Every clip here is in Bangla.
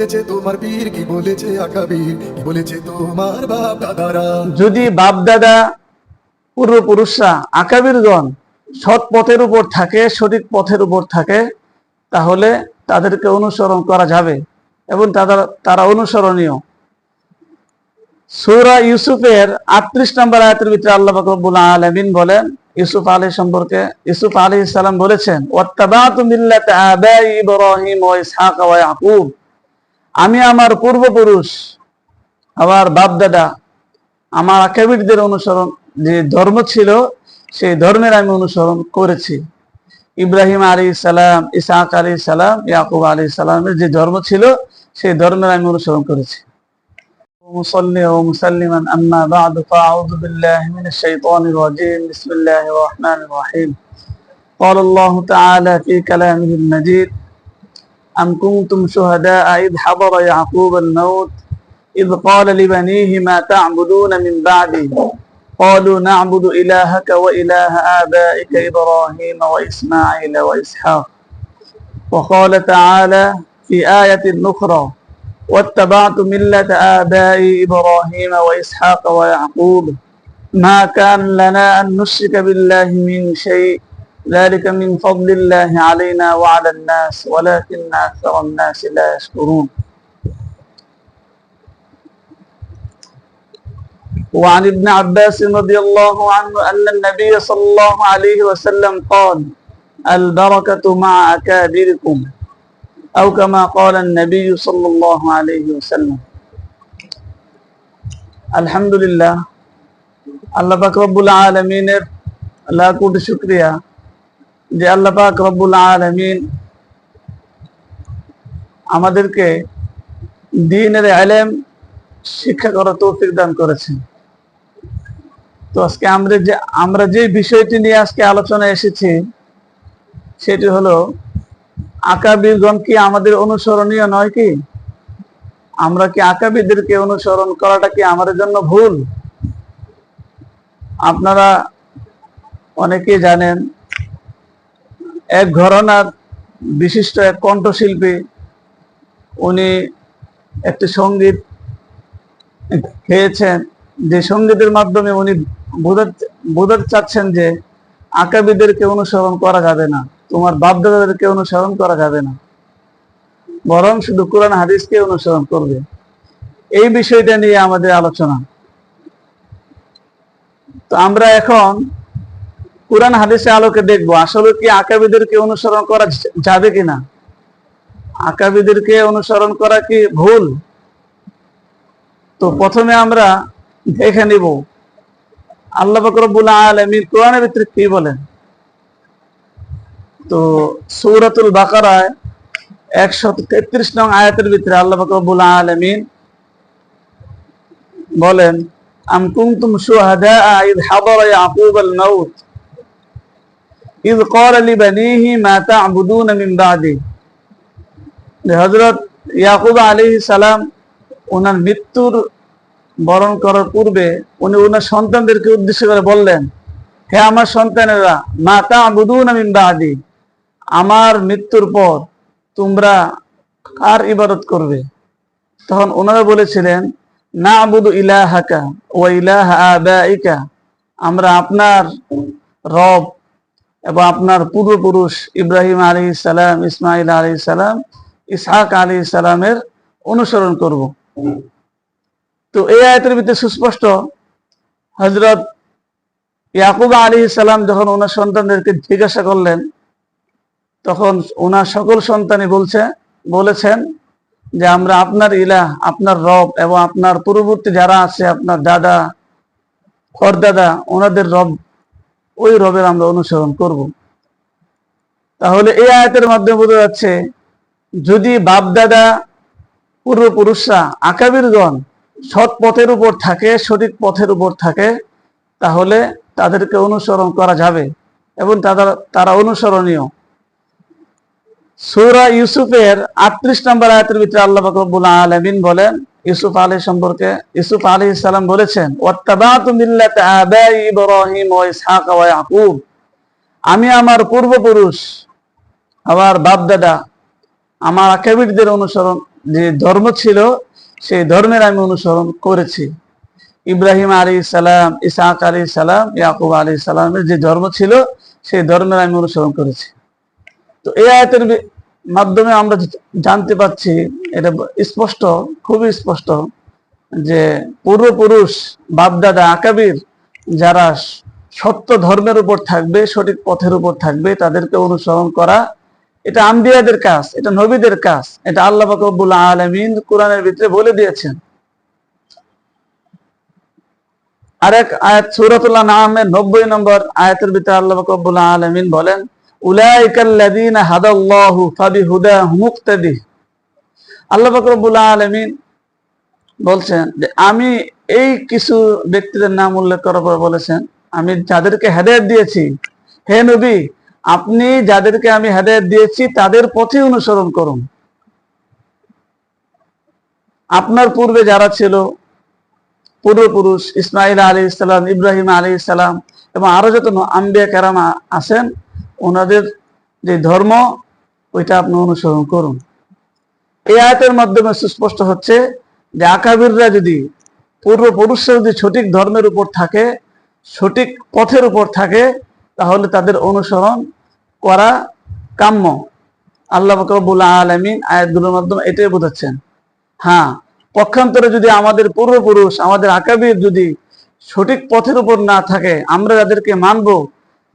তোমার পীর কি বলেছে, আকাবির কি বলেছে তোমার বাপ দাদারা। যদি বাপ দাদা পূর্বপুরুষরা আকাবিরগণ সৎ পথের উপর থাকে, সঠিক পথের উপর থাকে, তাহলে তাদেরকে অনুসরণ করা যাবে এবং তারা অনুসরণীয়। সূরা ইউসুফের 38 নম্বর আয়াতের ভিতরে আল্লাহ পাক রব্বুল আলামিন বলেন, ইউসুফ আলাইহিস সম্পর্কে, ইউসুফ আলাইহিস সালাম বলেছেন, ওয়াত্তাবাতু মিল্লাতা আবাই ইব্রাহিম ওয়া ইসহাক ওয়া ইয়াকুব, আমি আমার পূর্বপুরুষ, আমার বাপ দাদা, আমার আকাবিরদের অনুসরণ, যে ধর্ম ছিল সেই ধর্মের আমি অনুসরণ করেছি। ইব্রাহিম আলাইহিস সালাম, ইসহাক আলাইহিস সালাম, ইয়াকুব আলাইহিস সালামের যে ধর্ম ছিল সেই ধর্মের আমি অনুসরণ করেছি। মুসাল্লি ওয়া মুসাল্লিমান আম্মা বা'দু ফাআউযু বিল্লাহি মিনাশ শাইতানির রাজীম। বিসমিল্লাহির রাহমানির রাহিম। قال الله تعالى في كلامه المجيد: أم كنتم شهداء إذ حضر يعقوب الموت إذ قال لبنيه ما تعبدون من بعدي قالوا نعبد إلهك وإله آبائك إبراهيم وإسماعيل وإسحاق. وقال تعالى في آية أخرى: واتبعت ملة آبائي إبراهيم وإسحاق ويعقوب ما كان لنا أن نشرك بالله من شيء ذلك من فضل الله علينا وعلى الناس ولكن أكثر الناس لا يشكرون. وعن ابن عباس رضي الله عنه أن النبي صلى الله عليه وسلم قال: البركة مع أكابركم، أو كما قال النبي صلى الله عليه وسلم. الحمد لله, আল্লাহ পাক রব্বুল আলামিনের লাখ কোটি শুকরিয়া যে আল্লাহ পাক রব্বুল আলামিন আমাদেরকে দ্বীনের ইলম শিক্ষা করার তৌফিক দান করেছেন। তো আজকে আমরা যে বিষয়টি নিয়ে আজকে আলোচনায় এসেছি সেটি হলো, আকাবিরগণ কি আমাদের অনুসরণীয় নয়? কি আমরা কি আকাবিরদেরকে অনুসরণ করাটা কি আমাদের জন্য ভুল? আপনারা অনেকেই জানেন, এক ঘরানার বিশিষ্ট এক কণ্ঠশিল্পী, উনি একটি সঙ্গীত গেয়েছেন, যে সঙ্গীতের মাধ্যমে উনি বোঝাতে চাচ্ছেন যে আকাবিরদেরকে অনুসরণ করা যাবে না, তোমার বাপ দাদাদেরকে অনুসরণ করা যাবে না, বরং শুধু কোরআন হাদিসকে অনুসরণ করবে। এই বিষয়টা নিয়ে আমাদের আলোচনা। তো আমরা এখন কোরআন হাদিসের আলোকে দেখবো আসলে কি আকাবিরদেরকে অনুসরণ করা যাবে কিনা, আকাবিরদেরকে অনুসরণ করা কি ভুল। তো প্রথমে আমরা দেখে নিব আল্লাহ পাক রব্বুল আলামিন কোরআনের ভিতরে কি বলেন। তো সূরাতুল বাকারায় 133 নং আয়াতের ভিতরে আল্লাহ পাক রব্বুল আলামিন বলেন, আম কুনতুম শুহাদা ইয হাদারা ইয়াকুব আল মাউত ইয ক্বালা লিবানিহি মা তা'বুদুনা মিন বা'দি। হযরত ইয়াকুব আলাইহিস সালাম ওনার মৃত্যুর বরণ করার পূর্বে উনি ওনার সন্তানদেরকে উদ্দেশ্য করে বললেন, হে আমার সন্তানেরা, মা তা'বুদুনা মিন বা'দি, আমার মৃত্যুর পর তোমরা কার ইবাদত করবে? তখন ওনারা বলেছিলেন, না'বুদু ইলাহাকা ওয়া ইলাহা আবাইকা, আমরা আপনার রব এবং আপনার পূর্বপুরুষ ইব্রাহিম আলাইহিস সালাম, ইসমাঈল আলাইহিস সালাম, ইসহাক আলাইহিস সালামের অনুসরণ করব। তো এই আয়াতের ভিতরে সুস্পষ্ট, হযরত ইয়াকুব আলাইহিস সালাম যখন ওনার সন্তানদেরকে জিজ্ঞাসা করলেন, তখন ওনার সকল সন্তানই বলেছেন যে আমরা আপনার ইলাহ, আপনার রব এবং আপনার পূর্ববর্তী যারা আছে, আপনার দাদা পরদাদা, ওনাদের রব, ওই রবের আমরা অনুসরণ করব। তাহলে এই আয়াতের মাধ্যমে বোঝা যাচ্ছে, যদি বাপ দাদা পূর্বপুরুষরা আকাবিরগণ সৎ পথের উপর থাকে, সঠিক পথের উপর থাকে, তাহলে তাদেরকে অনুসরণ করা যাবে এবং তারা অনুসরণীয়। সূরা ইউসুফের 38 নম্বর আয়াতের ভিতরে আল্লাহ পাক রব্বুল আলামিন বলেন, ইউসুফ আলাইহিস সম্পর্কে, ইউসুফ আলাইহিস সালাম বলেছেন, ওয়াত্তাবাতু মিল্লাতা আবাই ইব্রাহিম ওয়া ইসহাক ওয়া ইয়াকুব, আমি আমার পূর্বপুরুষ, আমার বাপ দাদা, আমার আকাবিরদের অনুসরণ, যে ধর্ম ছিল সেই ধর্মের আমি অনুসরণ করেছি। ইব্রাহিম আলাইহিস সালাম, ইসহাক আলাইহিস সালাম, ইয়াকুব আলাইহিস সালামের যে ধর্ম ছিল সেই ধর্মের আমি অনুসরণ করেছি। তো এই আয়াতের মাধ্যমে আমরা জানতে পাচ্ছি, এটা স্পষ্ট, খুবই স্পষ্ট, যে পূর্বপুরুষ বাপদাদা আকাবির যারা সত্য ধর্মের উপর থাকবে, সঠিক পথের উপর থাকবে, তাদেরকে অনুসরণ করা এটা আম্বিয়াদের কাজ, এটা নবীদের কাজ। এটা আল্লাহ পাক রব্বুল আলামিন কোরআনের ভিতরে বলে দিয়েছেন। আরেক আয়াত সূরাতুল আনআমের 90 নম্বর আয়াতের ভিতরে আল্লাহ পাক রব্বুল আলামিন বলেন, উলাইকাল্লাযীনা হাদাল্লাহু ফাবিহুদাহু মুক্তাদি। আল্লাহ পাক রব্বুল আলামিন বলছেন যে আমি এই কিছু ব্যক্তিদের নাম উল্লেখ করার পর বলেছেন, আমি যাদেরকে হেদায়েত দিয়েছি, হে নবী আপনি যাদেরকে আমি হেদায়েত দিয়েছি তাদের পথে অনুসরণ করুন। আপনার পূর্বে যারা ছিল পূর্বপুরুষ, ইসমাঈল আলাইহিস সালাম, ইব্রাহিম আলাইহিস সালাম এবং আরো যত আম্বিয়া কেরাম আছেন, ওনাদের যে ধর্ম ওইটা আপনি অনুসরণ করুন। এই আয়াতের মাধ্যমে সুস্পষ্ট হচ্ছে যে আকাবিররা যদি, পূর্বপুরুষরা যদি সঠিক ধর্মের উপর থাকে, সঠিক পথের উপর থাকে, তাহলে তাদের অনুসরণ করা কাম্য। আল্লাহ পাক রব্বুল আলামিন আয়াতগুলোর মাধ্যমে এটাই বোঝাচ্ছেন। হ্যাঁ, পক্ষান্তরে যদি আমাদের পূর্বপুরুষ, আমাদের আকাবির যদি সঠিক পথের উপর না থাকে, আমরা যাদেরকে মানব,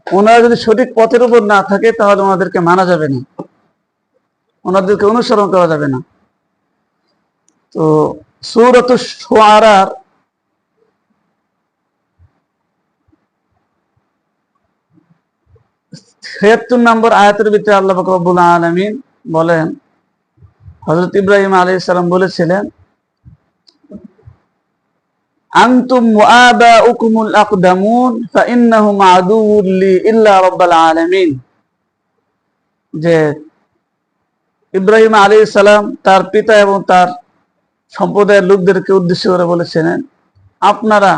ওনারা যদি সঠিক পথের উপর না থাকে, তাহলে ওনাদেরকে মানা যাবে না, ওনাদেরকে অনুসরণ করা যাবে না। তো সূরাতুশ শুআরার ৭৬ নম্বর আয়াতের ভিতরে আল্লাহ পাক রব্বুল আলামিন বলেন, হযরত ইব্রাহিম আলাইহিস সালাম বলেছিলেন, আনতুম ওয়া আবাউকুমুল আকদামুন ফাইন্নাহুম আদুউল লি ইল্লা রাব্বাল আলামিন। যে ইব্রাহিম আলাইহিস সালাম তার পিতা এবং তার সম্প্রদায়ের লোকদেরকে উদ্দেশ্য করে বলেছিলেন, আপনারা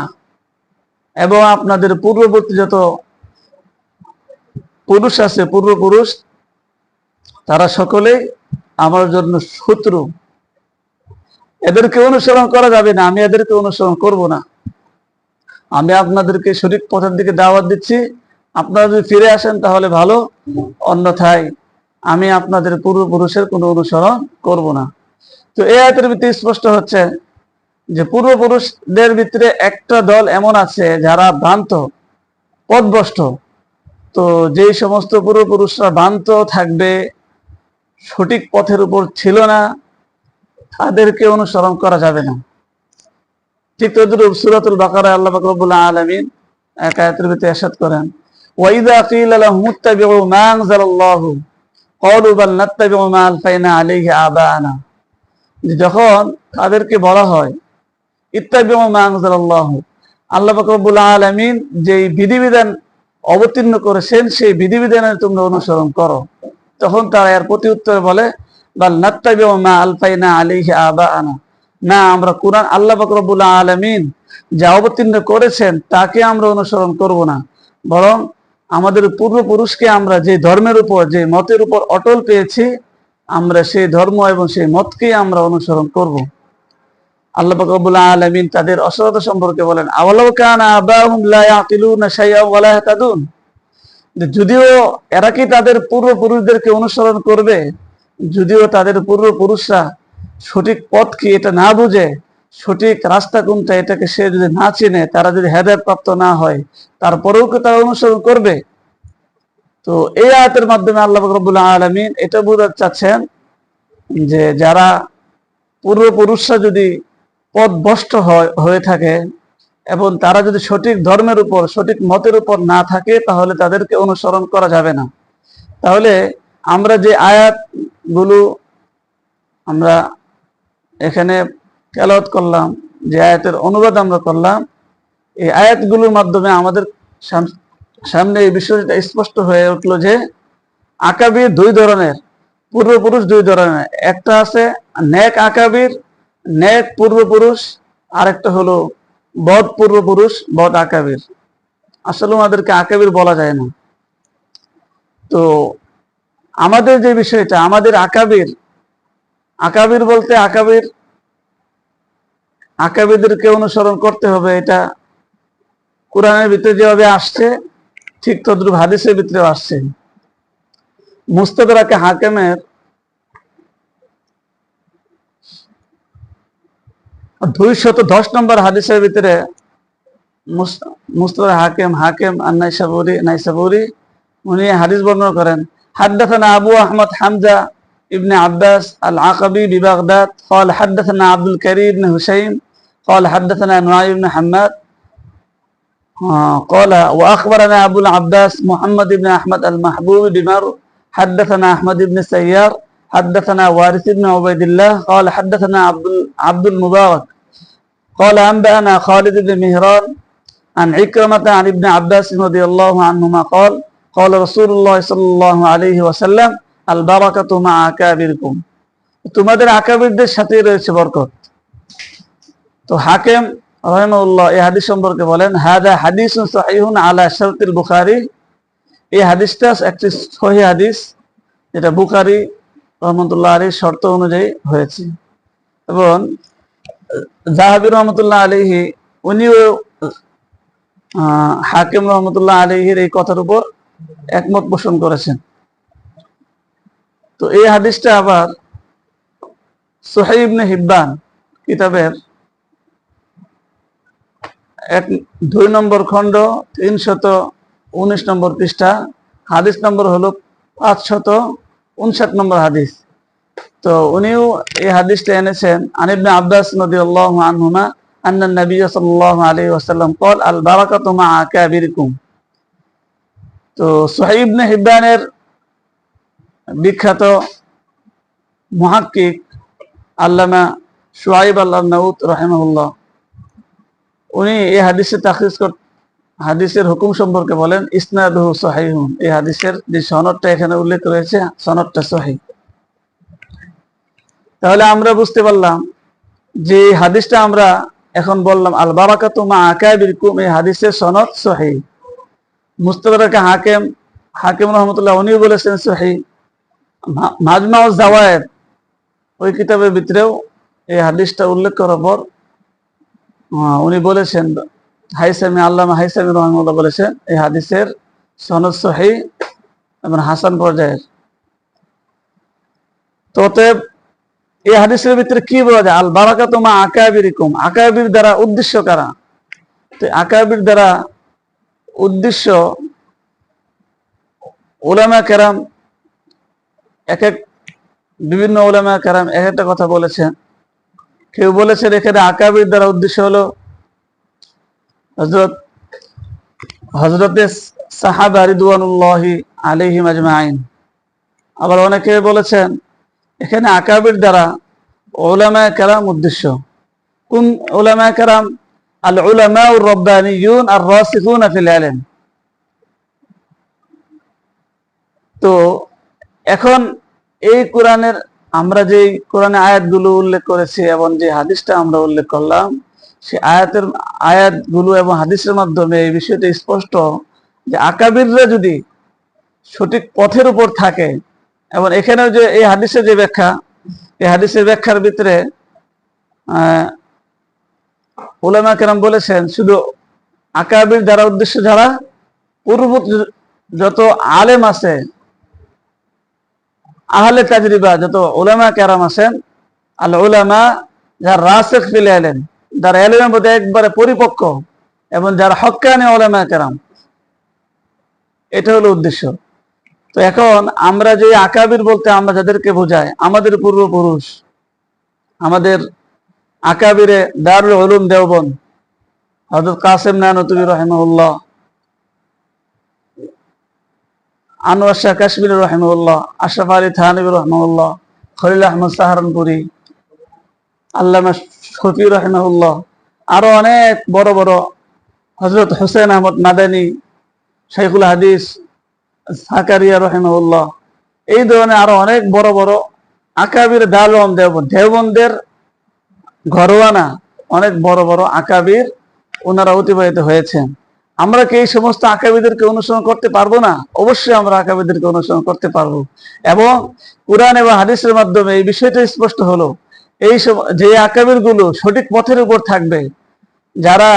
এবং আপনাদের পূর্ববর্তী যত পুরুষ আছে, পূর্বপুরুষ, তারা সকলেই আমার জন্য শত্রু। এদেরকে অনুসরণ করা যাবে না, আমি এদেরকে অনুসরণ করব না। আমি আপনাদেরকে সঠিক পথের দিকে দাওয়াত দিচ্ছি, আপনারা যদি ফিরে আসেন তাহলে ভালো, অন্যথায় আমি আপনাদের পূর্বপুরুষের কোনো অনুসরণ করব না। তো এই আয়াতের ভিতরে স্পষ্ট হচ্ছে যে পূর্বপুরুষদের ভিতরে একটা দল এমন আছে যারা ভ্রান্ত, পথভ্রষ্ট। তো যেই সমস্ত পূর্বপুরুষরা ভ্রান্ত থাকবে, সঠিক পথের উপর ছিল না, তাদেরকে অনুসরণ করা যাবে না। ঠিক তদ্রূপ সূরাতুল বাকারায় আল্লাহ পাক রব্বুল আলামিন এক আয়াতের ভিতরে ইরশাদ করেন, ওয়া ইযা কিলা লাহুম ইত্তাবিউ মা আনজালাল্লাহু ক্বালু বাল নাত্তাবিউ মা আলফাইনা আলাইহি আবানা। যখন তাদেরকে বলা হয় ইত্তাবিউ মা আনজালাল্লাহু, আল্লাহ পাক রব্বুল আলামিন যেই বিধিবিধান অবতীর্ণ করেছেন সেই বিধিবিধানের তোমরা অনুসরণ করো, তখন তারা এর প্রতি উত্তরে বলে, বাল নাত্তাবিউ মা আলফাইনা আলাইহি আবানা, না, আমরা কুরআন, আল্লাহ পাক রব্বুল আলামিন যা অবতীর্ণ করেছেন তাকে আমরা অনুসরণ করব না, বরং আমাদের পূর্বপুরুষকে আমরা যে ধর্মের উপর, যে মতের উপর অটল পেয়েছি, আমরা সেই ধর্ম এবং সেই মতকেই আমরা অনুসরণ করব। আল্লাহ পাক রব্বুল আলামিন তাদের অসরতা সম্পর্কে বলেন, আওয়ালাউ কানা আবাহুম লা ইয়াকিলুনা শাইআন ওয়া লা ইয়াহতাদুন। যদিও এরা কি তাদের পূর্বপুরুষদেরকে অনুসরণ করবে, যদিও তাদের পূর্বপুরুষরা সঠিক পথ কি এটা না বুঝে, সঠিক রাস্তা কোনটা এটাকে সে যদি না চিনে, তারা যদি হেদায়েত প্রাপ্ত না হয়, তারপরেও কি তারা অনুসরণ করবে? তো এই আয়াতের মাধ্যমে আল্লাহ পাক রব্বুল আলামিন এটা বোঝাতে চাচ্ছেন যে যারা পূর্বপুরুষরা যদি পথভ্রষ্ট হয়ে থাকে এবং তারা যদি সঠিক ধর্মের উপর, সঠিক মতের উপর না থাকে, তাহলে তাদেরকে অনুসরণ করা যাবে না। তাহলে আমরা যে আয়াতগুলো আমরা এখানে তেলাওয়াত করলাম, যে আয়াতের অনুবাদ আমরা করলাম, এই আয়াতগুলোর মাধ্যমে আমাদের সামনে এই বিষয়টা স্পষ্ট হয়ে উঠলো যে আকাবির দুই ধরনের, পূর্বপুরুষ দুই ধরনের। একটা আছে নেক আকাবির, নেক পূর্বপুরুষ, আর একটা হলো বদ পূর্বপুরুষ, বদ আকাবির। আসলে আমাদেরকে আকাবির বলা যায় না। তো আমাদের যে বিষয়টা, আমাদের আকাবির আকাবির বলতে আকাবিরদেরকে অনুসরণ করতে হবে, এটা কোরআনের ভিতরে যেভাবে আসছে ঠিক তদ্রুপ হাদিসের ভিতরেও আসছে। মুস্তাদরাকে হাকিমের 210 নম্বর হাদিসের ভিতরে মুস্তাদরাক হাকিম আন-নাইসাবুরি উনি হাদিস বর্ণনা করেন, হাদাথানা আবু আহমদ হামজা ইবনে আব্বাস আল-আকাবি বিবাগদাদ قال حدثنا عبد الكريم بن هشيم قال حدثنا نعيم بن حماد قال واخبرنا ابو العباس محمد بن احمد المحبوب بمر حدثنا احمد بن سيار حدثنا وارث بن عبيد الله قال حدثنا عبد المبارك قال انبانا خالد بن مهران عن عكرمة عن ابن عباس رضي الله عنهما قال قال رسول الله صلى الله عليه وسلم البركة مع أكابركم, তোমাদের আকাবিরদের সাথে রয়েছে বরকত। তো হাকিম রাহিমাহুল্লাহ এই হাদিস সম্পর্কে বলেন, হাদা হাদিসুন সহিহুন আলা শারতিল বুখারী, এই হাদিসটা একটি সহিহ হাদিস যেটা বুখারী রাহমাতুল্লাহ আলাইহির শর্ত অনুযায়ী হয়েছে। এবং যাহাবী রাহমাতুল্লাহ আলাইহি উনিও হাকিম রাহমাতুল্লাহ আলাইহির এই কথার উপর একমত পোষণ করেছেন। তো এই হাদিসটা আবার সহিহ ইবনে হিব্বান কিতাবের 2 নম্বর খণ্ড 319 নম্বর পৃষ্ঠা, হাদিস নম্বর হলো 559 নম্বর হাদিস। তো উনিও এই হাদিসটা এনেছেন আন ইবনে আব্বাস রাদিয়াল্লাহু আনহুমা আন্না নবী সাল্লাল্লাহু আলাইহি ওয়াসাল্লাম قال البركة مع أكابركم। তো সহিহ ইবনে হিব্বানের বিখ্যাত মুহাক্কিক আল্লামা শুআইব আল-আরনাউত রাহিমাহুল্লাহ উনি এই হাদিসের হুকুম সম্পর্কে বলেন, ইসনাদুহু সহিহুন, এই হাদিসের যে সনদটা এখানে উল্লেখ রয়েছে সনদটা সহিহ। তাহলে আমরা বুঝতে পারলাম যে হাদিসটা আমরা এখন বললাম আল বারাকাতু মা আকাবিরকুম, এই হাদিসের সনদ সহিহ। মুস্তাদরাক হাকিম রাহমাতুল্লাহ উনিও বলেছেন সহিহ। মাজমাউজ যাওয়ায়েদ ওই কিতাবের ভিতরেও এই হাদিসটা উল্লেখ করার পর উনি বলেছেন, আল্লামা হাইসামি রাহিমাহুল্লাহ বলেছেন এই হাদিসের সনদ সহিহ এবং হাসান পর্যায়ের। তো অতএব এই হাদিসের ভিতরে কি বলা যায়, আল বারাকাতু মা আকাবিরিকুম, আকাবির দ্বারা উদ্দেশ্য কারা? তো আকাবির দ্বারা উদ্দেশ্য উলামা কেরাম বিভিন্ন উলামা কেরাম এক একটা কথা বলেছেন। কেউ বলেছেন এখানে আকাবির দ্বারা উদ্দেশ্য হলো হযরতে সাহাবা রিদওয়ানুল্লাহি আলাইহিম আজমাইন। আবার অনেকে বলেছেন এখানে আকাবির দ্বারা উলামা কেরাম উদ্দেশ্য। কোন উলামা কেরাম? আল উলামাউর রাব্বানিয়ুন আর রাসিখুনা ফিল ইলম। তো এখন এই কোরআনের আমরা যে কোরআনে আয়াতগুলো উল্লেখ করেছি এবং যে হাদিসটা আমরা উল্লেখ করলাম, সে আয়াতগুলো এবং হাদিসের মাধ্যমে এই বিষয়টা স্পষ্ট যে আকাবিররা যদি সঠিক পথের উপর থাকে, এবং এখানেও যে এই হাদিসের যে ব্যাখ্যা, এই হাদিসের ব্যাখ্যার ভিতরে উলামা কেরাম বলেছেন শুধু আকাবির দ্বারা উদ্দেশ্য যারা পূর্ব যত আলেম আছে, আহলে তাজরিবা যত উলামা কেরাম আছেন, আল উলামা যারা রাসিখ ফিল ইলম, যারা ইলমের মধ্যে একবারে পরিপক্ক, এবং যারা হক্কানি উলামা কেরাম, এটা হলো উদ্দেশ্য। তো এখন আমরা যে আকাবির বলতে আমরা যাদেরকে বোঝাই, আমাদের পূর্বপুরুষ, আমাদের আকাবিরে দারুল উলুম দেওবন্দ হযরত কাসেম নানুতুবি রাহিমাহুল্লাহ, আনোয়ার শাহ কাশ্মীরি রাহিমাহুল্লাহ, আশরাফ আলী থানভী রাহিমাহুল্লাহ, খলিল আহমদ সাহারানপুরি, আল্লামা শফি রাহিমাহুল্লাহ, আরো অনেক বড় বড়, হযরত হুসাইন আহমদ মাদানী, শাইখুল হাদিস জাকারিয়া রাহিমাহুল্লাহ, এই ধরনের আরো অনেক বড় বড় আকাবির দারুল উলুম দেওবন্দের ঘরোয়ানা অনেক বড় বড় আকাবির ওনারা অতিবাহিত হয়েছেন। আমরা কি এই সমস্ত আকাবিদেরকে অনুসরণ করতে পারবো না? অবশ্যই আমরা আকাবিদেরকে অনুসরণ করতে পারবো। এবং কুরআন এবং হাদিসের মাধ্যমে এই বিষয়টা স্পষ্ট হলো, এই যে আকাবির গুলো সঠিক পথের উপর থাকবে, যারা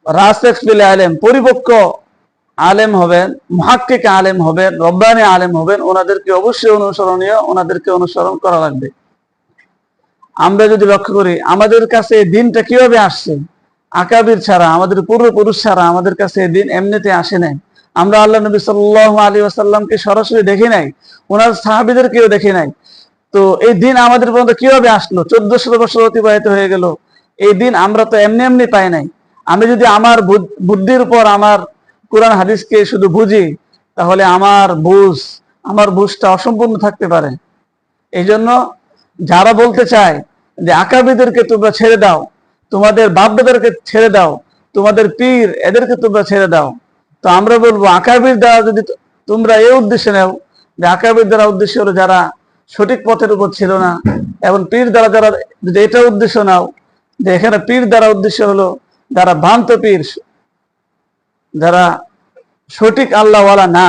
রাসিখ ফিল ইলম, পরিপক্ক আলেম হবেন, মুহাক্কিক আলেম হবেন, রব্বানি আলেম হবেন, ওনাদেরকে অবশ্যই অনুসরণীয়, ওনাদেরকে অনুসরণ করা লাগবে। আমরা যদি লক্ষ্য করি আমাদের কাছে এই দিনটা কিভাবে আসছে, আকাবির ছাড়া, আমাদের পূর্বপুরুষ ছাড়া আমাদের কাছে এই দিন এমনিতে আসে নাই। আমরা আল্লাহ নবী সাল্লাল্লাহু আলাইহি ওয়াসাল্লামকে সরাসরি দেখি নাই, ওনার সাহাবীদেরকেও দেখি নাই। তো এই দিন আমাদের পর্যন্ত কিভাবে আসলো? 1400 বছর অতিবাহিত হয়ে গেল, এই দিন আমরা তো এমনি এমনি পাই নাই। আমি যদি আমার বুদ্ধির উপর আমার কোরআন হাদিসকে শুধু বুঝি, তাহলে আমার বুঝটা অসম্পূর্ণ থাকতে পারে। এই জন্য যারা বলতে চায় যে আকাবিদেরকে তোমরা ছেড়ে দাও, তোমাদের বাপদাদাদেরকে ছেড়ে দাও, তোমাদের পীর এদেরকে তোমরা ছেড়ে দাও, তো আমরা বলবো আকাবির দ্বারা যদি তোমরা এই উদ্দেশ্যে নেও, যে আকাবির দ্বারা উদ্দেশ্য হলো যারা সঠিক পথের উপর ছিল না, এবং পীর দ্বারা যারা, যদি এটা উদ্দেশ্য নাও যে এখানে পীর দ্বারা উদ্দেশ্য হলো যারা ভ্রান্ত পীর, যারা সঠিক আল্লাহওয়ালা না,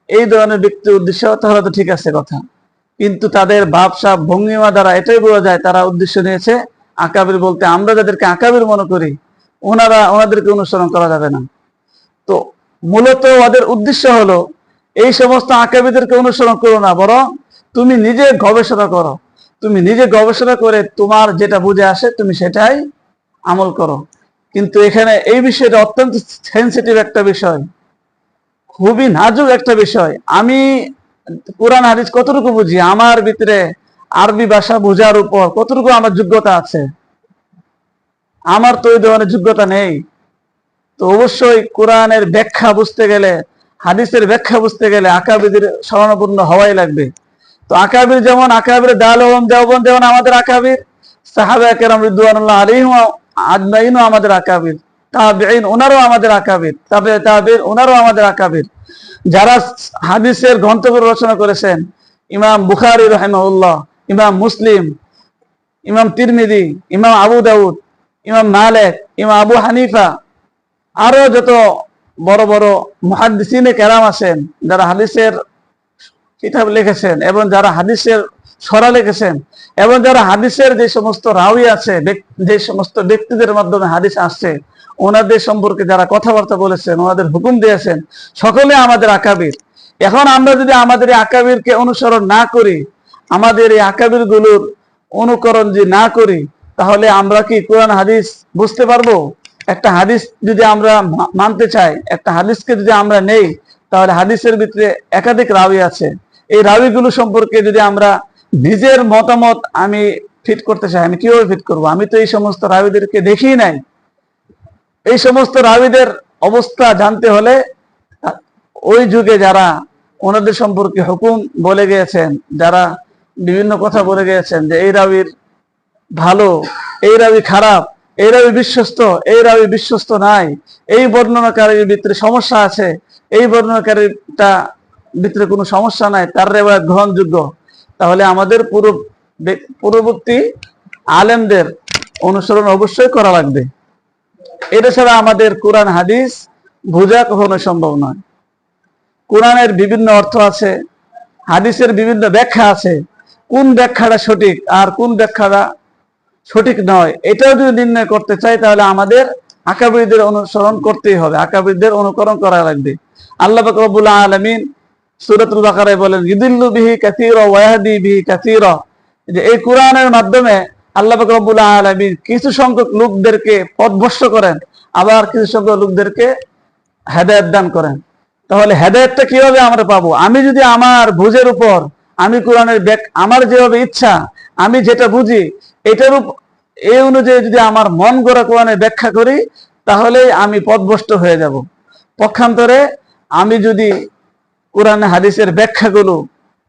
এই ধরনের ব্যক্তি উদ্দেশ্য, তাহলে তো ঠিক আছে কথা। কিন্তু তাদের ভাবসা ভঙ্গিমা দ্বারা এটাই বোঝা যায় তারা উদ্দেশ্য নিয়েছে আকাবির বলতে আমরা যাদেরকে আকাবির মনে করি, ওনাদেরকে অনুসরণ করা যাবে না। তো মূলত ওদের উদ্দেশ্য হলো এই সমস্ত আকাবিদেরকে অনুসরণ করো না, বরং তুমি নিজে গবেষণা করো, তুমি নিজে গবেষণা করে তোমার যেটা বুঝে আসে তুমি সেটাই আমল করো। কিন্তু এখানে এই বিষয়টা অত্যন্ত সেন্সিটিভ একটা বিষয়, খুবই নাজুক একটা বিষয়। আমি কোরআন হাদিস কতটুকু বুঝি, আমার ভিতরে আরবি ভাষা বোঝার উপর কতটুকু আমার যোগ্যতা আছে? আমার তো ওই ধরনের যোগ্যতা নেই। তো অবশ্যই কোরআনের ব্যাখ্যা বুঝতে গেলে, হাদিসের ব্যাখ্যা বুঝতে গেলে আকাবিদের শরণাপন্ন হওয়াই লাগবে। তো আকাবির যেমন আকাবির দেওবন্দ যেমন আমাদের আকাবির, সাহাবা কেরাম রিদওয়ানুল্লাহ আলাইহিম আজমাইনও আমাদের আকাবির, তাবেঈন ওনারও আমাদের আকাবির, তাবেঈন ওনারও আমাদের আকাবির। যারা হাদিসের গ্রন্থগুলো রচনা করেছেন, ইমাম বুখারী রাহিমাহুল্লাহ, ইমাম মুসলিম, ইমাম তিরমিজি, ইমাম আবু দাউদ, ইমাম মালিক, ইমাম আবু হানিফা, আরো যত বড় বড় মুহাদ্দিসিনে কেরাম আছেন যারা হাদিসের কিতাব লিখেছেন, এবং যারা হাদিসের সরা লিখেছেন, এবং যারা হাদিসের যে সমস্ত রাওয়ী আছে, যে সমস্ত ব্যক্তিদের মাধ্যমে হাদিস আসছে, ওনাদের সম্পর্কে যারা কথাবার্তা বলেছেন, ওনাদের হুকুম দিয়েছেন, সকলে আমাদের আকাবির। এখন আমরা যদি আমাদের এই আকাবিরকে অনুসরণ না করি, আমাদের এই আকাবির গুলোর অনুকরণ যদি না করি, তাহলে আমরা কি কোরআন হাদিস বুঝতে পারবো? একটা হাদিস যদি আমরা মানতে চাই, একটা হাদিসকে যদি আমরা নেই, তাহলে হাদিসের ভিতরে একাধিক রাওয়ী আছে। এই রাওয়ীগুলো সম্পর্কে যদি আমরা নিজের মতামত আমি ফিট করতে চাই, আমি কিভাবে ফিট করব? আমি তো এই সমস্ত রাওয়ীদেরকে দেখি নাই। এই সমস্ত রাওয়ীদের অবস্থা জানতে হলে ওই যুগে যারা ওনাদের সম্পর্কে হুকুম বলে গিয়েছেন, যারা বিভিন্ন কথা বলে গিয়েছেন যে এই রাওয়ীর ভালো, এই রাওয়ী খারাপ, এই রাওয়ী বিশ্বস্ত, এই রাওয়ী বিশ্বস্ত নাই, এই বর্ণনাকারীর ভিতরে সমস্যা আছে, এই বর্ণনাকারীটা ভিতরে কোনো সমস্যা নাই, তার রেওয়ায়াত গ্রহণযোগ্য, তাহলে আমাদের পূর্ববর্তী আলেমদের অনুসরণ অবশ্যই করা লাগবে। এটা ছাড়া আমাদের কোরআন হাদিস বোঝা কখনো সম্ভব নয়। কোরআনের বিভিন্ন অর্থ আছে, হাদিসের বিভিন্ন ব্যাখ্যা আছে, কোন ব্যাখ্যাটা সঠিক আর কোন ব্যাখ্যাটা সঠিক নয়, এটাও যদি নির্ণয় করতে চাই, তাহলে আমাদের আকাবিরদের অনুসরণ করতেই হবে, আকাবিরদের অনুকরণ করা লাগবে। আল্লাহ পাক রব্বুল আলামিন সূরাতুল বাকারায় বলেন, ইউদিল্লু বিহি কাসীরা ওয়া ইয়াহদি বিহি কাসীরা, যে এই কোরআনের মাধ্যমে আল্লাহ পাক রব্বুল আলামিন কিছু সংখ্যক লোকদেরকে পথভ্রষ্ট করেন, আবার কিছু সংখ্যক লোকদেরকে হেদায়েত দান করেন। তাহলে হেদায়েতটা কিভাবে আমরা পাবো? আমি যদি আমার বুঝের উপর, আমি কোরআনের আমার যেভাবে ইচ্ছা, আমি যেটা বুঝি, এটার এই অনুযায়ী যদি আমার মন গড়া কোরআনের ব্যাখ্যা করি, তাহলে আমি পথভ্রষ্ট হয়ে যাব। পক্ষান্তরে আমি যদি কোরআন হাদিসের ব্যাখ্যাগুলো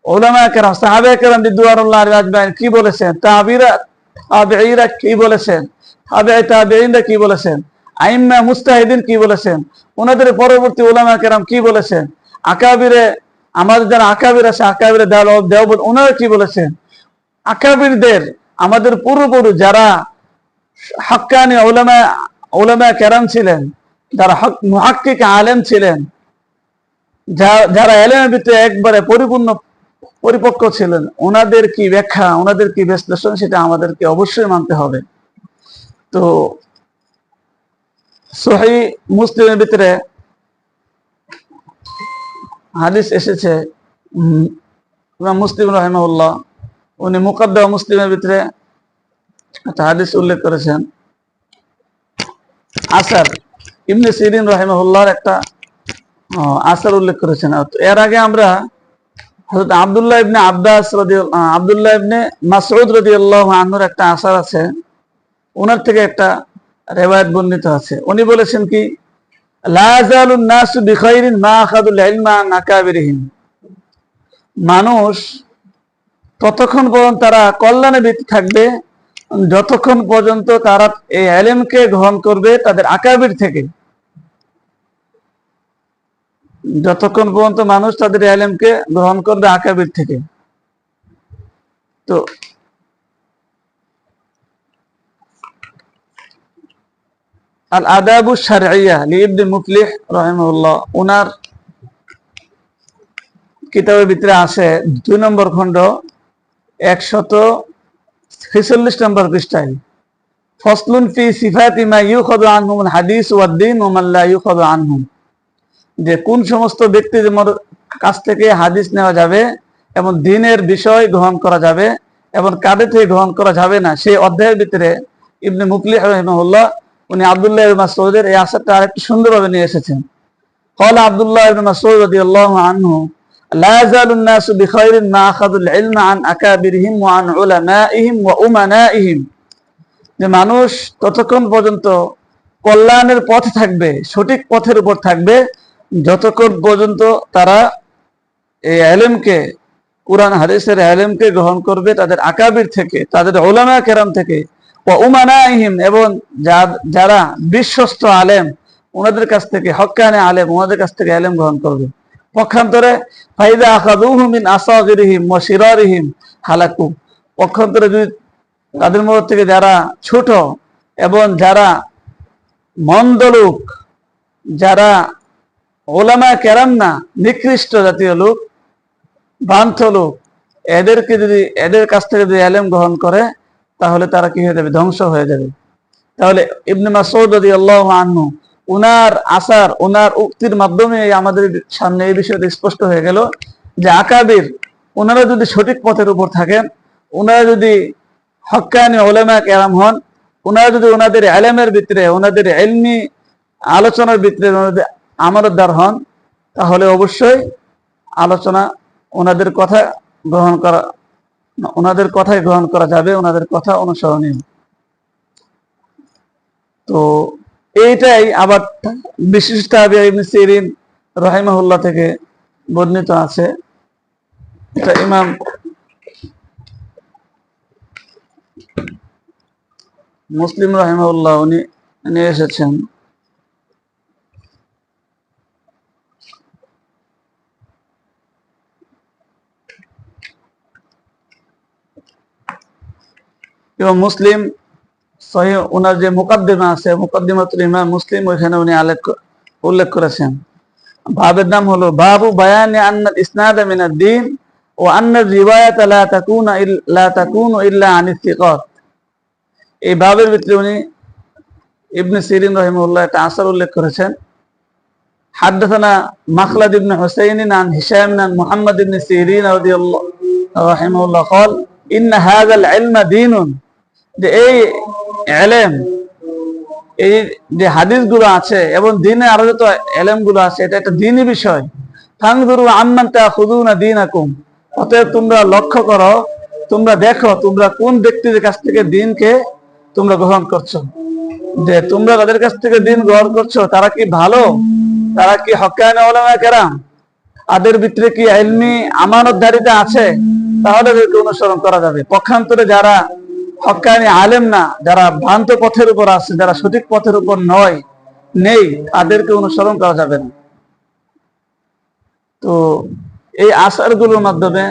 উলামায়ে কেরাম, সাহাবায়ে কেরাম রিদওয়ানুল্লাহ আজমাইন কি বলেছেন, তাবেঈরা কি বলেছেন, তাবেঈনরা কি বলেছেন, আইম্মা মুজতাহিদিন কি বলেছেন, ওনাদের পরবর্তী উলামায়ে কেরাম কি বলেছেন, আকাবিরে আমাদের যারা আকাবির আছে, আকাবিরে দেওবন্দ ওনারা কি বলেছেন, আকাবিরদের আমাদের পূর্বপুরুষ যারা হাক্কানি উলামায়ে কেরাম ছিলেন, যারা মুহাক্কিক আলেম ছিলেন, যারা এলেমের ভিতরে একবারে পরিপক্ক ছিলেন, ওনাদের কি ব্যাখ্যা, ওনাদের কি বিশ্লেষণ, সেটা আমাদেরকে অবশ্যই মানতে হবে। তো সহিহ মুসলিমের ভিতরে হাদিস এসেছে, ইমাম মুসলিম রাহিমাহুল্লাহ উনি মুকাদ্দমা মুসলিমের ভিতরে একটা হাদিস উল্লেখ করেছেন। আসার ইবনে সিরিন রাহিমাহুল্লাহর একটা আসার উল্লেখ করেছেন। এর আগে আমরা হযরত আব্দুল্লাহ ইবনে মাসউদ রাদিয়াল্লাহু আনহুর একটা আসার আছে, ওনার থেকে একটা রিওয়ায়াত বর্ণিত আছে। উনি বলেছেন কি, লা যালুন নাসু বিখাইরিন মা আখাযুল ইলমা আন আকাবিরিহিম, মানুষ ততক্ষণ পর্যন্ত তারা কল্যাণে ব্যক্তি থাকবে যতক্ষণ পর্যন্ত তারা এই ইলমকে গ্রহণ করবে তাদের আকাবির থেকে। যতক্ষণ পর্যন্ত মানুষ তাদের ইলমকে গ্রহণ করবে আকাবির থেকে। তো আল আদাবু শারঈয়া লিইবনে মুফলিহ রাহিমাহুল্লাহ, ওনার কিতাবের ভিতরে আছে 2 নম্বর খণ্ড 146 নম্বর পৃষ্ঠায়, ফসলুন ফি সিফাতি মা ইউখাযু আনহুল হাদিস ওয়াদ দ্বীন ওয়া মান লা ইউখাযু আনহুম, যে কোন সমস্ত ব্যক্তিদের কাছ থেকে হাদিস নেওয়া যাবে এবং দ্বীনের বিষয় গ্রহণ করা যাবে এবং কাদের থেকে গ্রহণ করা যাবে না, সেই অধ্যায়ের ভিতরে ইবনে মুফলিহ রাহিমাহুল্লাহ উনি আব্দুল্লাহ ইবনে মাসউদের এই আসারটা আরেকটু সুন্দরভাবে নিয়ে এসেছেন। ক্বালা আব্দুল্লাহ ইবনে মাসউদ রাদিয়াল্লাহু আনহু, লা যালুন নাসু বিখাইরিন মা আখাযুল ইলমা আন আকাবিরিহিম ওয়া আন উলামাইহিম ওয়া উমানাইহিম, যে মানুষ ততক্ষণ পর্যন্ত কল্যাণের পথে থাকবে, সঠিক পথের উপর থাকবে যতক্ষণ পর্যন্ত তারা এই ইলমকে, কুরআন হাদিসের ইলমকে গ্রহণ করবে তাদের আকাবির থেকে, তাদের উলামা কেরাম থেকে, ওয়া উমানাইহিম, এবং যারা বিশ্বস্ত আলেম ওনাদের কাছ থেকে, হক্কানি আলেম ওনাদের কাছ থেকে ইলম গ্রহণ করবে। পক্ষান্তরে ফাইদা আখাযুহু মিন আসাগিরিহিম ওয়া শিরারিহিম হালাকু, পক্ষান্তরে যদি তাদের মধ্যে থেকে যারা ছোট এবং যারা মন্দ লোক, যারা উলামা কেরাম না, নিকৃষ্ট জাতীয় লোক, ভ্রান্ত লোক, এদের কাছ থেকে যদি ইলম গ্রহণ করে তাহলে তারা কি হয়ে যাবে, ধ্বংস হয়ে যাবে। তাহলে ইবনে মাসউদ রাদিয়াল্লাহু আনহু উনার আসার, উনার উক্তির মাধ্যমে আমাদের সামনে এই বিষয়টা স্পষ্ট হয়ে গেল যে আকাবির ওনারা যদি সঠিক পথের উপর থাকেন, ওনারা যদি হক্কানি উলামা কেরাম হন, ওনারা যদি ওনাদের ইলমের ভিতরে, ওনাদের ইলমি আলোচনার ভিতরে ওনাদের আমানতদার হন, তাহলে অবশ্যই আলোচনা ওনাদের কথা গ্রহণ করা, ওনাদের কথাই গ্রহণ করা যাবে, ওনাদের কথা অনুসরণীয়। তো এইটাই আবার বিশিষ্ট তাবিঈ ইবনে সিরিন রাহিমাহুল্লাহ থেকে বর্ণিত আছে। এটা ইমাম মুসলিম রাহিমাহুল্লাহ উনি নিয়ে এসেছেন। এবং মুসলিম সহিহ ওনার যে মুকাদ্দিমা আছে, মুকাদ্দিমাতুল ইমাম মুসলিম, ওইখানে উনি উল্লেখ করেছেন। বাবের নাম হলো বাবু বায়ানি আন্নাল ইসনাদ মিনাদ দ্বীন ওয়া আন্নার রিওয়ায়াত লা তাকুনু ইল্লা আনিস সিকাত। এই বাবের ভিতরে উনি ইবনে সিরিন রাহিমাহুল্লাহ একটা আসার উল্লেখ করেছেন। হাদাসানা মাখলাদ ইবনে হুসাইন আন হিশাম আন মুহাম্মদ ইবনে সিরিন রাদিয়াল্লাহু রাহিমাহুল্লাহ قال ইন্না হাযাল ইলমা দীনুন, যে এই ইলম, এই যে হাদিসগুলো আছে এবং দ্বীনে আরো যত ইলমগুলো আছে, এটা একটা দ্বীনি বিষয়। ফানজুরু আম্মান তাখুযুনা দীনাকুম, অতএব তোমরা লক্ষ্য করো, তোমরা দেখো তোমরা কোন ব্যক্তিদের কাছ থেকে দ্বীনকে তোমরা গ্রহণ করছো, যে তোমরা তাদের কাছ থেকে দ্বীন গ্রহণ করছো তারা কি ভালো, তারা কি হক্কানি উলামা কেরাম, তাদের ভিতরে কি ইলমি আমানতদারিতা আছে, তাহলে এদেরকে অনুসরণ করা যাবে। পক্ষান্তরে যারা হক্কানি আলেম না, যারা ভ্রান্ত পথের উপর আছে, যারা সঠিক পথের উপর নেই, তাদেরকে অনুসরণ করা যাবে না। তো এই আসারগুলোর মাধ্যমে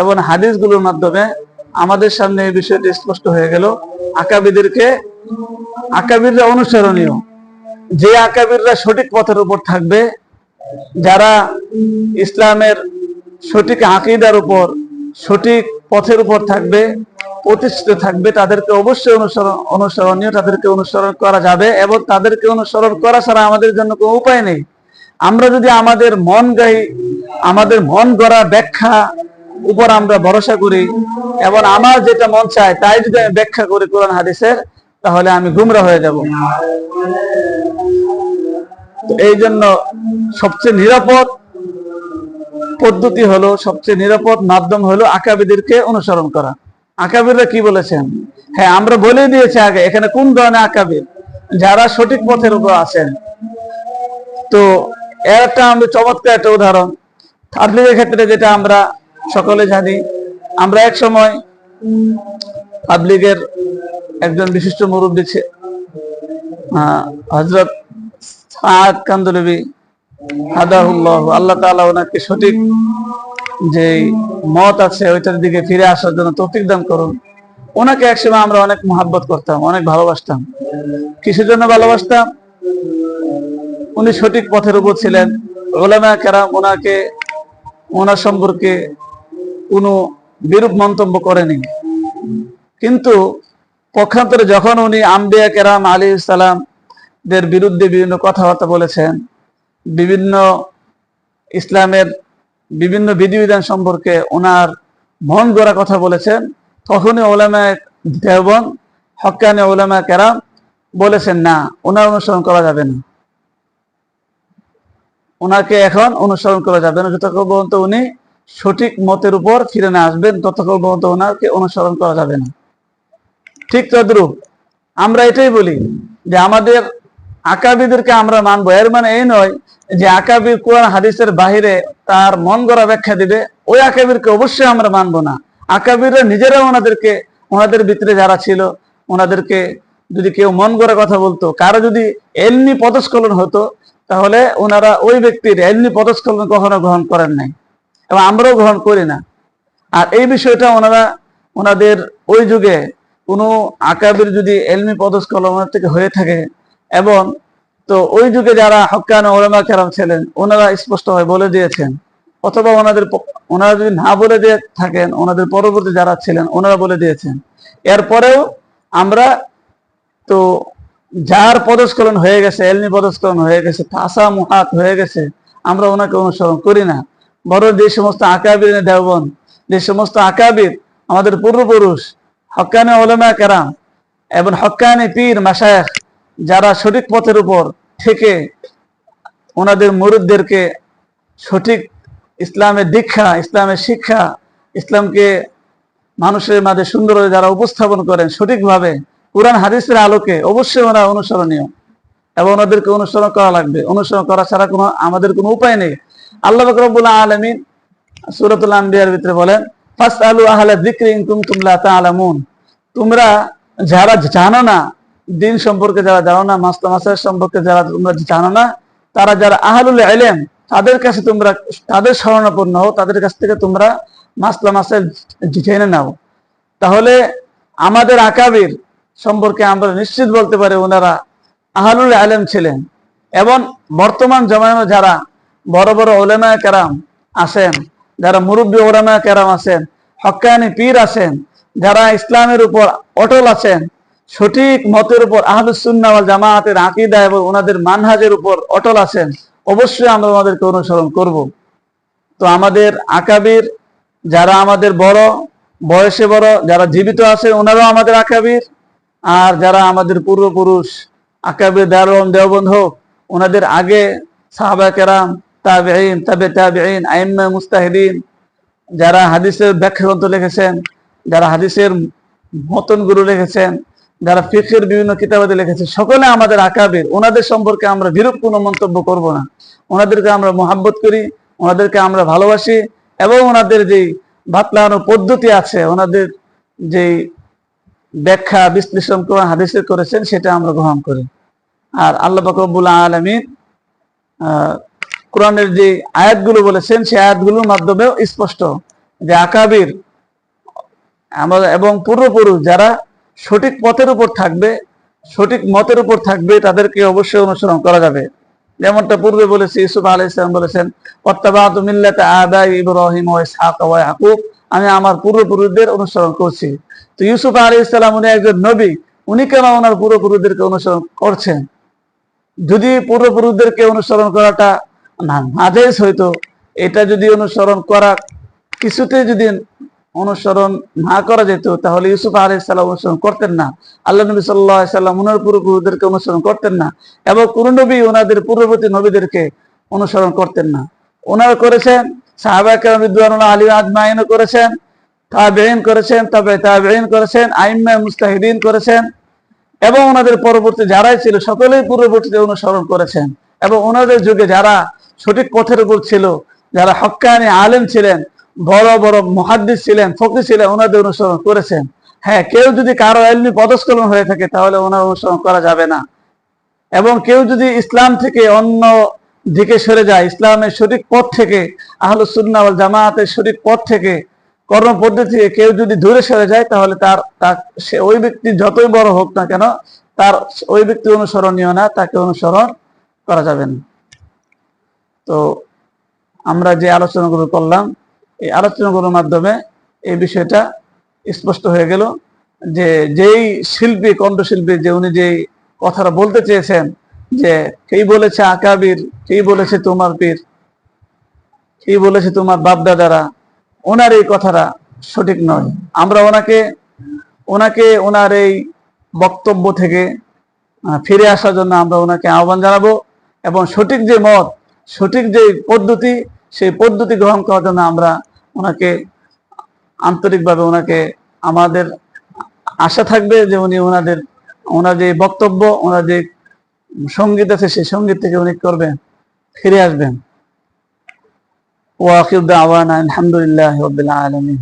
এবং হাদিসগুলোর মাধ্যমে আমাদের সামনে এই বিষয়টি স্পষ্ট হয়ে গেল, আকাবিররা অনুসরণীয়, যে আকাবিররা সঠিক পথের উপর থাকবে, যারা ইসলামের সঠিক আকীদার উপর সঠিক পথের উপর থাকবে, প্রতিষ্ঠিত থাকবে, তাদেরকে অবশ্যই অনুসরণীয়, তাদেরকে অনুসরণ করা যাবে এবং তাদেরকে অনুসরণ করা ছাড়া আমাদের জন্য কোনো উপায় নেই। আমরা যদি আমাদের মন গড়া ব্যাখ্যা উপর আমরা ভরসা করি এবং আমার যেটা মন চায় তাই যদি আমি ব্যাখ্যা করি কোরআন হাদিসের, তাহলে আমি গুমরা হয়ে যাব। তো এই জন্য সবচেয়ে নিরাপদ পদ্ধতি হলো, সবচেয়ে নিরাপদ মাধ্যম হলো আকাবিরদেরকে অনুসরণ করা। আকাবিররা কি বলেছেন? হ্যাঁ, আমরা বলে দিয়েছি আগে এখানে কোন ধরনের আকাবির, যারা সঠিক পথের উপর আছেন। তো এর একটা আমরা চমৎকার একটা উদাহরণ তাবলীগের ক্ষেত্রে যেটা আমরা সকলে জানি। আমরা এক সময় তাবলীগের একজন বিশিষ্ট মুরব্বী হযরত সাদ কান্দলবি হাদাহুল্লাহ, আল্লাহ তাআলা ওনাকে সঠিক যে মত আছে ওইটার দিকে ফিরে আসার জন্য তৌফিক দান করুন। ওনাকে একসময় আমরা অনেক মহব্বত করতাম, অনেক ভালোবাসতাম। কিসের জন্য ভালোবাসতাম? উনি সঠিক পথের উপর ছিলেন। উলামা কেরাম ওনার সম্পর্কে কোনো বিরূপ মন্তব্য করেনি। কিন্তু পক্ষান্তরে যখন উনি আম্বিয়া কেরাম আলাইহিস সালাম দের বিরুদ্ধে বিভিন্ন কথাবার্তা বলেছেন, বিভিন্ন ইসলামের বিভিন্ন বিধিবিধান সম্পর্কে ওনার মন গড়া কথা বলেছেন, তখনই উলামা দেওবন্দ, হক্কানি উলামা কেরাম বলেছেন না, ওনার অনুসরণ করা যাবে না, ওনাকে এখন অনুসরণ করা যাবে না। যতক্ষণ পর্যন্ত উনি সঠিক মতের উপর ফিরে না আসবেন ততক্ষণ পর্যন্ত ওনাকে অনুসরণ করা যাবে না। ঠিক তদ্রূপ আমরা এটাই বলি যে আমাদের আকাবিরদেরকে আমরা মানবো। এর মানে এই নয় যে আকাবির কোরআন হাদিসের বাহিরে তার মন গড়া ব্যাখ্যা দিবে, ওই আকাবিরকে অবশ্যই আমরা মানবো না। আকাবিররা নিজেরা ওনাদের ভিতরে যারা ছিল, ওনাদেরকে যদি কেউ মন গড়া কথা বলতো, কারো যদি এলমি পদস্খলন হতো, তাহলে ওনারা ওই ব্যক্তির এলমি পদস্খলন কখনো গ্রহণ করেন নাই এবং আমরাও গ্রহণ করি না। আর এই বিষয়টা ওনাদের ওই যুগে কোনো আকাবির যদি এলমি পদস্খলন ওনার থেকে হয়ে থাকে, এবং তো ওই যুগে যারা হক্কানি উলামা কেরাম ছিলেন ওনারা স্পষ্টভাবে বলে দিয়েছেন, অথবা ওনারা যদি না বলে দিয়ে থাকেন, ওনাদের পরবর্তী যারা ছিলেন ওনারা বলে দিয়েছেন। এরপরেও আমরা তো যার পদস্খলন হয়ে গেছে, এলমি পদস্খলন হয়ে গেছে, তাসা মুহাত হয়ে গেছে, আমরা ওনাকে অনুসরণ করি না। বরং যে সমস্ত আকাবির দেওবন্দ, যে সমস্ত আকাবির আমাদের পূর্বপুরুষ হক্কানি উলামা কেরাম এবং হক্কানি পীর মাশায়েখ যারা সঠিক পথের উপর থেকে ওনাদের মুরিদদেরকে সঠিক ইসলামের দীক্ষা, ইসলামের শিক্ষা, ইসলামকে মানুষের মাঝে সুন্দরভাবে যারা উপস্থাপন করেন সঠিকভাবে কুরআন হাদিসের আলোকে, অবশ্যই ওনারা অনুসরণীয় এবং ওনাদেরকে অনুসরণ করা লাগবে। অনুসরণ করা ছাড়া আমাদের কোনো উপায় নেই। আল্লাহ পাক রব্বুল আলামিন সূরাতুল আম্বিয়ার ভিতরে বলেন, ফাসআলু আহলা যিকরি ইন কুনতুম লা তা'লামুন, তোমরা যারা জানো না, দিন সম্পর্কে যারা জানো না, মাসলা মাসাইল সম্পর্কে যারা তোমরা জানো না, তারা যারা আহলুল ইলম, তাদের কাছে তোমরা তাদের শরণাপন্ন হও, তাদের কাছ থেকে তোমরা মাসলা মাসাইল জেনে নাও। তাহলে আমাদের আকাবির সম্পর্কে আমরা নিশ্চিত বলতে পারি ওনারা আহলুল ইলম ছিলেন। এবং বর্তমান জমানায় যারা বড় বড় উলামা কেরাম আছেন, যারা মুরব্বী উলামা কেরাম আছেন, হক্কানি পীর আছেন, যারা ইসলামের উপর অটল আছেন, সঠিক মতের উপর আহলুস সুন্নাহ ওয়াল জামাআতের আকীদা এবং ওনাদের মানহাজের উপর অটল আছেন, অবশ্যই আমরা ওনাদেরকে অনুসরণ করব। তো আমাদের আকাবির যারা আমাদের বড়, বয়সে বড়, যারা জীবিত আছে ওনারাও আমাদের আকাবির, আর যারা আমাদের পূর্বপুরুষ আকাবির দেওবন্দ হোক, ওনাদের আগে সাহাবা কেরাম, তাবেঈন, তাবে তাবেঈন, আইম্মা মুস্তাহিদিন, যারা হাদিসের ব্যাখ্যা গ্রন্থ লিখেছেন, যারা হাদিসের মতনগুলো লিখেছেন, যারা ফিকহের বিভিন্ন কিতাবাদি লিখেছেন, সকলে আমাদের আকাবির। ওনাদের সম্পর্কে আমরা বিরূপ কোনো মন্তব্য করব না। ওনাদেরকে আমরা মহাব্বত করি, ওনাদেরকে আমরা ভালোবাসি এবং ওনাদের যেই বাতলানো পদ্ধতি আছে, ওনাদের যেই ব্যাখ্যা বিশ্লেষণ কোরআন হাদিসে করেছেন, সেটা আমরা গ্রহণ করি। আর আল্লাহ পাক রব্বুল আলামিন কোরআনের যে আয়াতগুলো বলেছেন, সেই আয়াতগুলোর মাধ্যমেও স্পষ্ট যে আকাবির এবং পূর্বপুরুষ যারা সঠিক পথের উপর থাকবে, সঠিক মতের উপর থাকবে তাদেরকে অবশ্যই অনুসরণ করা যাবে। যেমনটা পূর্বে বলেছি, ইউসুফ আলাইহিস সালাম বলেছেন, ওয়াত্তাবাতু মিল্লাতা আবাই ইব্রাহিম ওয়া ইসহাক ওয়া ইয়াকুব, আমি আমার পূর্বপুরুষদের অনুসরণ করছি। তো ইউসুফ আলাইহিস সালাম উনি একজন নবী, উনি কেন ওনার পূর্বপুরুষদেরকে অনুসরণ করছেন? যদি পূর্বপুরুষদেরকে অনুসরণ করাটা নাজায়েজ হইতো, এটা যদি অনুসরণ করা কিছুতে যদি অনুসরণ না করা যেত, তাহলে ইউসুফ আলাইহিস সালাম অনুসরণ করতেন না, আল্লাহ নবী সাল্লাল্লাহু আলাইহি সাল্লাম ওনার পূর্বপুরুষদেরকে অনুসরণ করতেন না, এবং কোন নবী ওনাদের পূর্ববর্তী নবীদেরকে অনুসরণ করতেন না। ওনারা করেছেন, সাহাবা কেরাম রিদওয়ানুল্লাহি আলাইহিম আজমাইনও করেছেন, তাবেঈন করেছেন, তাবেঈন করেছেন, আইম্মা মুজতাহিদিন করেছেন, এবং ওনাদের পরবর্তী যারাই ছিল সকলেই পূর্ববর্তীতে অনুসরণ করেছেন। এবং ওনাদের যুগে যারা সঠিক পথের উপর ছিল, যারা হক্কানি আলেম ছিলেন, বড় বড় মুহাদ্দিস ছিলেন, ফকিহ ছিলেন, ওনাদের অনুসরণ করেছেন। হ্যাঁ, কেউ যদি কারো ইলমি পদস্খলন হয়ে থাকে তাহলে ওনার অনুসরণ করা যাবে না। এবং কেউ যদি ইসলাম থেকে অন্য দিকে সরে যায়, ইসলামের সঠিক পথ থেকে, আহলুস সুন্নাহ ওয়াল জামাতের সঠিক পথ থেকে, কর্ম পদ্ধতি থেকে কেউ যদি দূরে সরে যায়, তাহলে সে ওই ব্যক্তি যতই বড় হোক না কেন, তার ওই ব্যক্তি অনুসরণীয় না, তাকে অনুসরণ করা যাবে না। তো আমরা যে আলোচনাগুলো করলাম, এই আলোচনাগুলোর মাধ্যমে এই বিষয়টা স্পষ্ট হয়ে গেল যে যেই শিল্পী, কণ্ঠশিল্পী, যে উনি যেই কথাটা বলতে চেয়েছেন যে কেই বলেছে আকাবির, কেই বলেছে তোমার পীর, কেই বলেছে তোমার বাপ দাদারা, ওনার এই কথাটা সঠিক নয়। আমরা ওনাকে ওনার এই বক্তব্য থেকে ফিরে আসার জন্য আমরা ওনাকে আহ্বান জানাবো, এবং সঠিক যে মত, সঠিক যে পদ্ধতি, সেই পদ্ধতি গ্রহণ করার জন্য আমরা ওনাকে আন্তরিকভাবে ওনাকে আমাদের আশা থাকবে যে উনি ওনার যে বক্তব্য, ওনার যে সঙ্গীত আছে, সেই সঙ্গীত থেকে উনি করবেন, ফিরে আসবেন। ওয়া আখিরু দাওয়ানা আলহামদুলিল্লাহি রাব্বিল আলামিন।